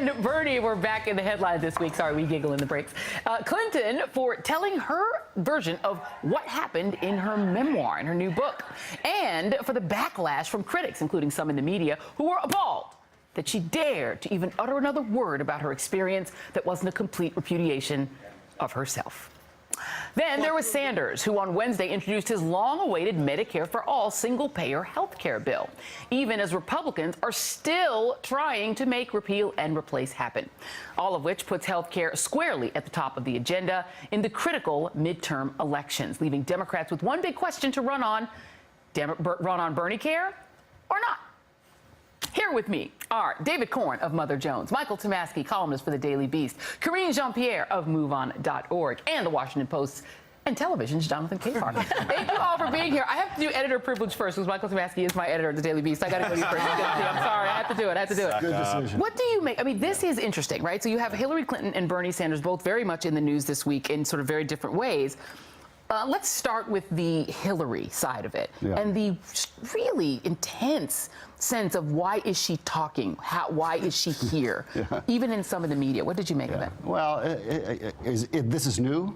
And Bernie, we're back in the headlines this week. Sorry, we giggle in the breaks. Clinton for telling her version of what happened in her memoir, in her new book. And for the backlash from critics, including some in the media, who were appalled that she dared to even utter another word about her experience that wasn't a complete repudiation of herself. Then there was Sanders, who on Wednesday introduced his long-awaited Medicare for All single-payer health care bill, even as Republicans are still trying to make repeal and replace happen, all of which puts health care squarely at the top of the agenda in the critical midterm elections, leaving Democrats with one big question to run on Bernie care or not. Here with me are David Corn of Mother Jones, Michael Tomasky, columnist for the Daily Beast, Karine Jean-Pierre of MoveOn.org, and the Washington Post's and television's Jonathan Capehart. Thank you all for being here. I have to do editor privilege first because Michael Tomasky is my editor at the Daily Beast. I got to go to you first. I'm sorry. I have to do it. Good decision. What do you make? I mean, this is interesting, right? So you have Hillary Clinton and Bernie Sanders both very much in the news this week in sort of very different ways. Let's start with the Hillary side of it and the really intense sense of why is she talking? Why is she here? Even in some of the media. What did you make of it? Well, this is new.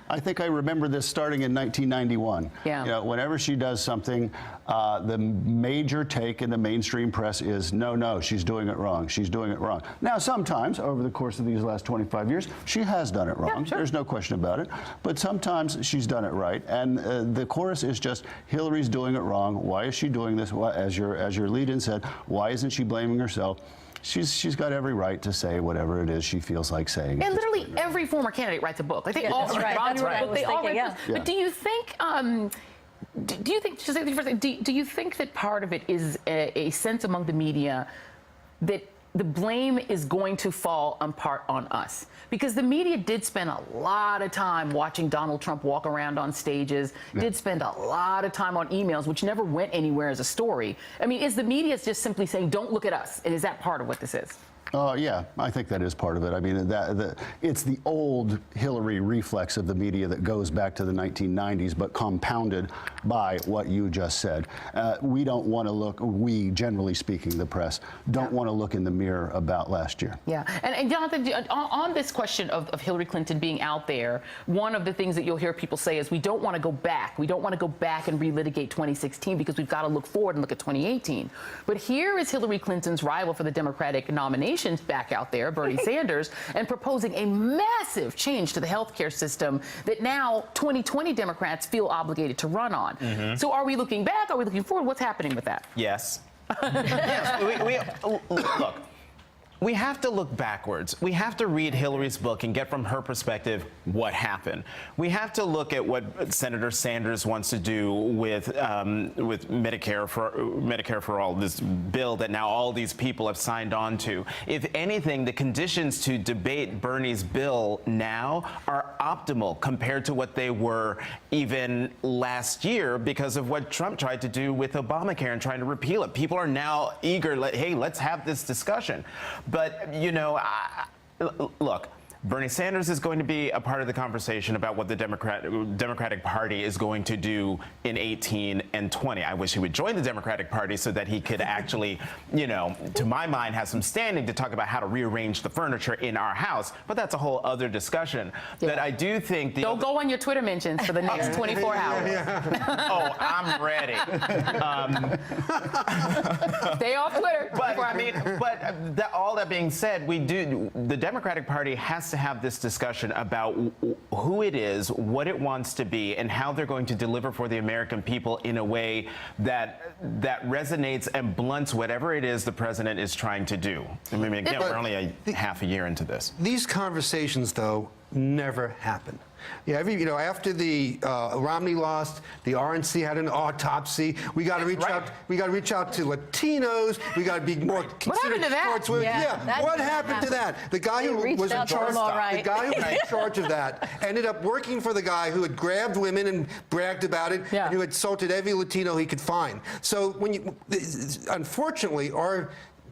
I think I remember this starting in 1991. Yeah. You know, whenever she does something, the major take in the mainstream press is, no, she's doing it wrong. She's doing it wrong. Now, sometimes, over the course of these last 25 years, she has done it wrong. Yeah, sure. There's no question about it. But sometimes she's done it right. And the chorus is just, Hillary's doing it wrong. Why is she doing this? As your lead-in said, why isn't she blaming herself? She's got every right to say whatever it is she feels like saying. And literally every former candidate writes a book. Like they all write They all write books. But do you think? Do you think that part of it is a sense among the media that the blame is going to fall in part on us? Because the media did spend a lot of time watching Donald Trump walk around on stages, did spend a lot of time on emails, which never went anywhere as a story. I mean, is the media just simply saying, don't look at us? And is that part of what this is? Yeah, I think that is part of it. I mean, it's the old Hillary reflex of the media that goes back to the 1990s, but compounded by what you just said. We don't want to look, we, generally speaking, the press, don't want to look in the mirror about last year. Yeah, and Jonathan, on this question of Hillary Clinton being out there, one of the things that you'll hear people say is we don't want to go back. We don't want to go back and relitigate 2016 because we've got to look forward and look at 2018. But here is Hillary Clinton's rival for the Democratic nomination back out there, Bernie Sanders, and proposing a massive change to the healthcare system that now 2020 Democrats feel obligated to run on. So are we looking back? Are we looking forward? What's happening with that? Yes. Yes. Look. We have to look backwards. We have to read Hillary's book and get from her perspective what happened. We have to look at what Senator Sanders wants to do with Medicare for All, this bill that now all these people have signed on to. If anything, the conditions to debate Bernie's bill now are optimal compared to what they were even last year because of what Trump tried to do with Obamacare and trying to repeal it. People are now eager, hey, let's have this discussion. But, you know, look, Bernie Sanders is going to be a part of the conversation about what the Democratic Party is going to do in 18 and 20. I wish he would join the Democratic Party so that he could actually, you know, to my mind, have some standing to talk about how to rearrange the furniture in our house. But that's a whole other discussion. Yeah. But I do think don't go on your Twitter mentions for the next 24 hours. Oh, I'm ready. Stay off Twitter. But I mean, all that being said, the Democratic Party has to have this discussion about who it is, what it wants to be, and how they're going to deliver for the American people in a way that resonates and blunts whatever it is the president is trying to do. I mean, again, we're only half a year into this. These conversations, though, never happen. Yeah, after the Romney lost, the RNC had an autopsy. We got to reach out. We got to reach out to Latinos. We got to be more considerate. What happened to that? Towards women. What happened to that? The guy who was in charge. The guy who was in charge of that ended up working for the guy who had grabbed women and bragged about it, and who had insulted every Latino he could find. So unfortunately, our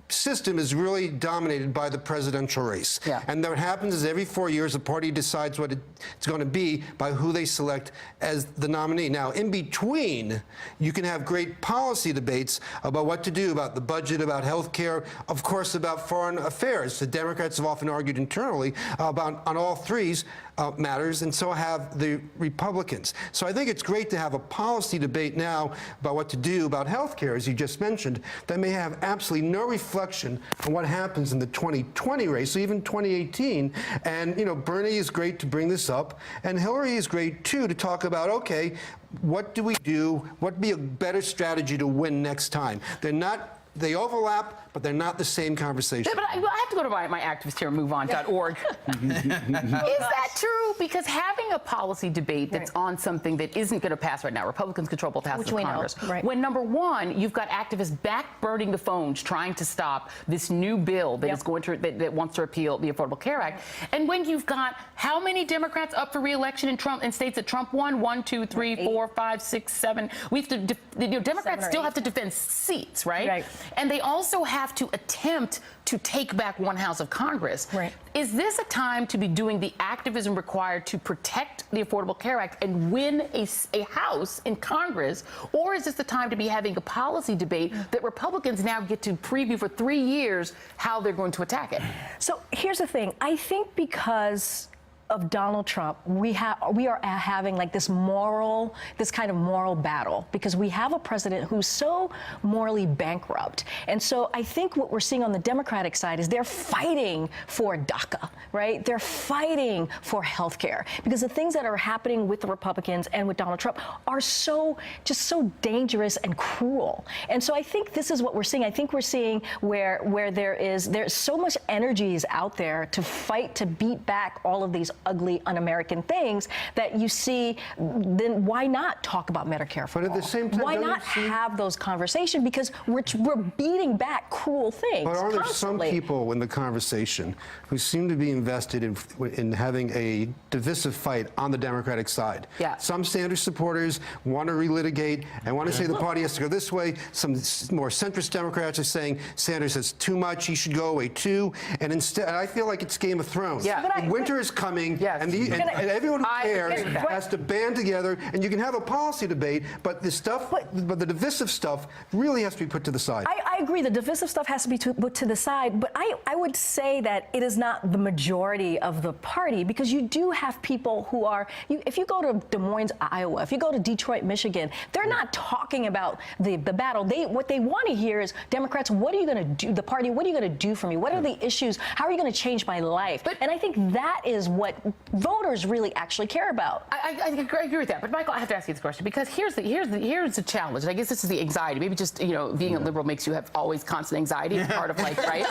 system is really dominated by the presidential race. Yeah. And what happens is every 4 years, the party decides what it's going to be by who they select as the nominee. Now, in between, you can have great policy debates about what to do about the budget, about health care, of course, about foreign affairs. The Democrats have often argued internally about on all threes matters, and so have the Republicans. So I think it's great to have a policy debate now about what to do about health care, as you just mentioned, that may have absolutely no reflection on what happens in the 2020 race, or even 2018. And, you know, Bernie is great to bring this up, and Hillary is great, too, to talk about, okay, what do we do? What would be a better strategy to win next time? They overlap, but they're not the same conversation. But I have to go to my activist here, moveon.org. Is that true? Because having a policy debate that's on something that isn't going to pass right now, Republicans control both houses of Congress. Right. When number one, you've got activists back-burning the phones trying to stop this new bill that is going to that wants to repeal the Affordable Care Act, and when you've got how many Democrats up for re-election in states that Trump won? 1, 2, 3, 4, 5, 6, 7. We have to. Democrats still have to defend seats, right? Right. And they also have to attempt to take back one house of Congress. Right. Is this a time to be doing the activism required to protect the Affordable Care Act and win a house in Congress? Or is this the time to be having a policy debate that Republicans now get to preview for 3 years how they're going to attack it? So here's the thing. I think because of Donald Trump, we are having like this kind of moral battle, because we have a president who's so morally bankrupt. And so I think what we're seeing on the Democratic side is they're fighting for DACA, right? They're fighting for health care, because the things that are happening with the Republicans and with Donald Trump are just so dangerous and cruel. And so I think this is what we're seeing. I think we're seeing where there's so much energies out there to fight to beat back all of these ugly, un-American things that you see. Then why not talk about Medicare for all? But at the same time, why not have those conversations? Because we're beating back cruel things. But are there constantly. some people in the conversation who seem to be invested in having a divisive fight on the Democratic side? Yeah. Some Sanders supporters want to relitigate and want to say the party has to go this way. Some more centrist Democrats are saying Sanders has too much, he should go away too. And instead, I feel like it's Game of Thrones. Yeah. Winter is coming. Yes. And everyone who I cares agree with that. has to band together, and you can have a policy debate, but the divisive stuff really has to be put to the side. I agree. The divisive stuff has to be put to the side, but I would say that it is not the majority of the party, because you do have people who are. If you go to Des Moines, Iowa, if you go to Detroit, Michigan, they're not talking about the battle. What they want to hear is, Democrats, what are you going to do? The party, what are you going to do for me? What are the issues? How are you going to change my life? And I think that is what voters really actually care about. I agree with that, but Michael, I have to ask you this question, because here's the challenge, and I guess this is the anxiety. Maybe just being a liberal makes you have always constant anxiety. It's part of life, right?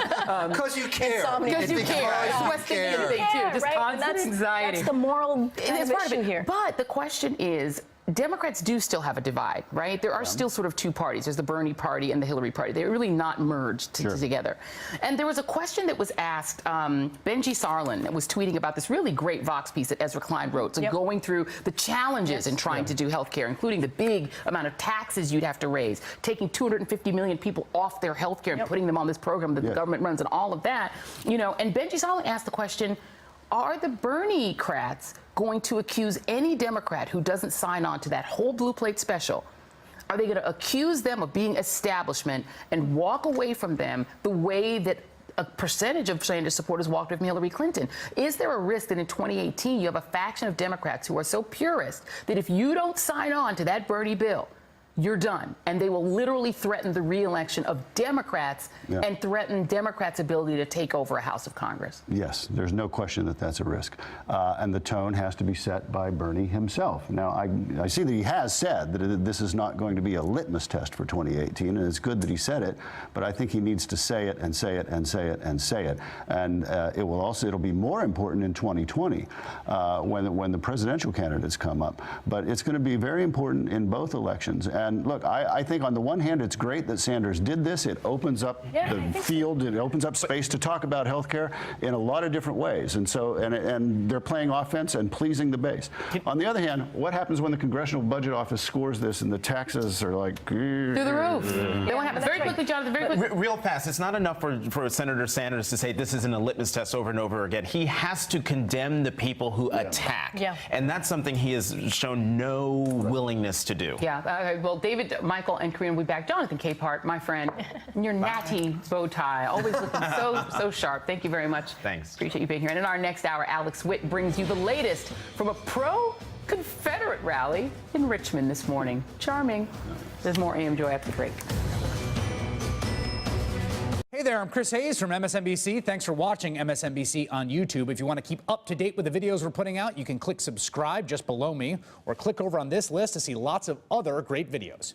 Because you care. Because you care. It's West Indian thing too, just right? constant anxiety. That's the moral It's part of issue it. here. But the question is, Democrats do still have a divide, right? There are still sort of two parties. There's the Bernie party and the Hillary party. They're really not merged together. And there was a question that was asked. Benji Sarlin was tweeting about this really great Vox piece that Ezra Klein wrote, so going through the challenges in trying to do health care, including the big amount of taxes you'd have to raise, taking 250 million people off their health care and putting them on this program that the government runs, and all of that. And Benji Sarlin asked the question, are the Bernie-crats going to accuse any Democrat who doesn't sign on to that whole blue plate special? Are they going to accuse them of being establishment and walk away from them the way that a percentage of Sanders supporters walked away from Hillary Clinton? Is there a risk that in 2018 you have a faction of Democrats who are so purist that if you don't sign on to that Bernie bill, you're done, and they will literally threaten the re-election of Democrats and threaten Democrats' ability to take over a House of Congress? Yes, there's no question that that's a risk. And the tone has to be set by Bernie himself. Now, I see that he has said that this is not going to be a litmus test for 2018, and it's good that he said it, but I think he needs to say it and say it and say it and say it. And it'll be more important in 2020 when the presidential candidates come up. But it's going to be very important in both elections. And look, I think on the one hand, it's great that Sanders did this. It opens up the field. It opens up space to talk about health care in a lot of different ways. And so, and they're playing offense and pleasing the base. On the other hand, what happens when the Congressional Budget Office scores this and the taxes are like through the roof? Then what happens? Very quickly, quickly, Jonathan, very quickly. Real fast. It's not enough for Senator Sanders to say this isn't a litmus test over and over again. He has to condemn the people who attack. Yeah. And that's something he has shown no willingness to do. Yeah. Well, David, Michael, and Karina will be back. Jonathan Capehart, my friend, in your natty bow tie, always looking so sharp. Thank you very much. Thanks. Appreciate you being here. And in our next hour, Alex Witt brings you the latest from a pro-Confederate rally in Richmond this morning. Charming. There's more AM Joy after the break. Hey there, I'm Chris Hayes from MSNBC. Thanks for watching MSNBC on YouTube. If you want to keep up to date with the videos we're putting out, you can click subscribe just below me or click over on this list to see lots of other great videos.